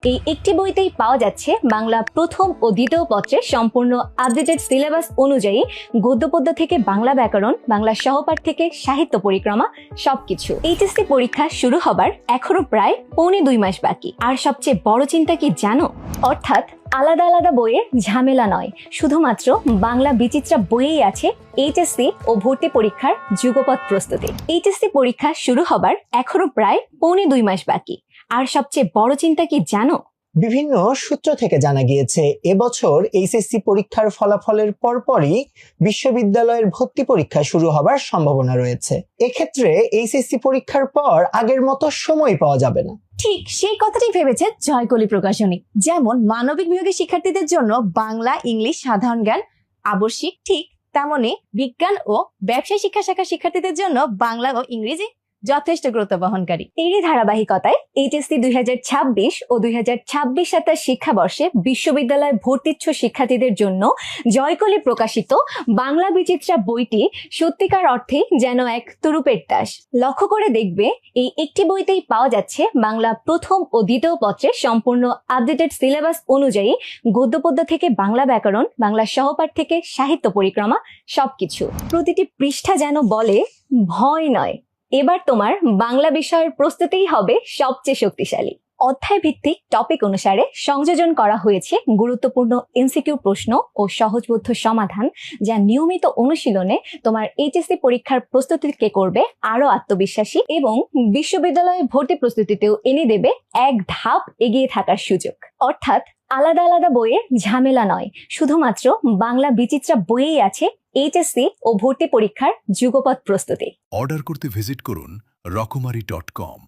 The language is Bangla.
এই একটি বইতেই পাওয়া যাচ্ছে বাংলা প্রথম ও দ্বিতীয় পত্রের সম্পূর্ণ আপডেটেড সিলেবাস অনুযায়ী গদ্য পদ্য থেকে বাংলা ব্যাকরণ, বাংলা সহপাঠ থেকে সাহিত্য পরিক্রমা সবকিছু। এইচএসসি পরীক্ষা শুরু হবার এখনো প্রায় 1.25 মাস বাকি। আর সবচেয়ে বড় চিন্তা কি জানো? অর্থাৎ আলাদা আলাদা বইয়ের ঝামেলা নয়, শুধুমাত্র বাংলা বিচিত্রা বইয়েই আছে এইচএসসি ও ভর্তি পরীক্ষার যুগপৎ প্রস্তুতি। এইচএসসি পরীক্ষা শুরু হবার এখনো প্রায় 1.25 মাস বাকি। আর সবচেয়ে বড় চিন্তা কি জানো? বিভিন্ন সূত্র থেকে জানা গিয়েছে এবছর এইচএসসি পরীক্ষার ফলাফলের পরপরই বিশ্ববিদ্যালয়ের ভর্তি পরীক্ষা শুরু হবার সম্ভাবনা রয়েছে। এক্ষেত্রে এইচএসসি পরীক্ষার পর আগের মতো সময় পাওয়া যাবে না। ঠিক সেই কথাটাই ভেবেছে জয়কলি প্রকাশনী। যেমন মানবিক বিভাগের শিক্ষার্থীদের জন্য বাংলা, ইংলিশ, সাধারণ জ্ঞান আবশ্যিক, ঠিক তেমনি বিজ্ঞান ও ব্যবসায় শিক্ষা শাখার শিক্ষার্থীদের জন্য বাংলা ও ইংরেজি যথেষ্ট গুরুত্ব বহনকারী। এরই ধারাবাহিকতায় এইচএসসি 2026 ও 2026-27 শিক্ষাবর্ষে বিশ্ববিদ্যালয়ে ভর্তিচ্ছু শিক্ষার্থীদের জন্য জয়কলি প্রকাশিত বাংলা বিচিত্রা বইটি সত্যিকার অর্থে যেন এক তুরুপের তাস। লক্ষ্য করে দেখবে, এই একটি বইতেই পাওয়া যাচ্ছে বাংলা প্রথম ও দ্বিতীয় পত্রের সম্পূর্ণ আপডেটেড সিলেবাস অনুযায়ী গদ্য পদ্য থেকে বাংলা ব্যাকরণ, বাংলা সহপাঠ থেকে সাহিত্য পরিক্রমা সবকিছু। প্রতিটি পৃষ্ঠা যেন বলে, ভয় নয়, এবার তোমার বাংলা বিষয়ের প্রস্তুতিই হবে সবচেয়ে শক্তিশালী। অধ্যায় ভিত্তিক টপিক অনুসারে সংযোজন করা হয়েছে গুরুত্বপূর্ণ এমসিকিউ প্রশ্ন ও সহজবোধ্য সমাধান, যা নিয়মিত অনুশীলনে তোমার এইচএসসি পরীক্ষার প্রস্তুতিকে করবে আরো আত্মবিশ্বাসী এবং বিশ্ববিদ্যালয়ে ভর্তি প্রস্তুতিতেও এনে দেবে এক ধাপ এগিয়ে থাকার সুযোগ। অর্থাৎ আলাদা আলাদা বইয়ের ঝামেলা নয়, শুধুমাত্র বাংলা বিচিত্রা বইয়েই আছে এইচএসসি ও ভর্তি পরীক্ষার যুগপৎ প্রস্তুতি। অর্ডার করতে ভিজিট করুন রকমারি.com।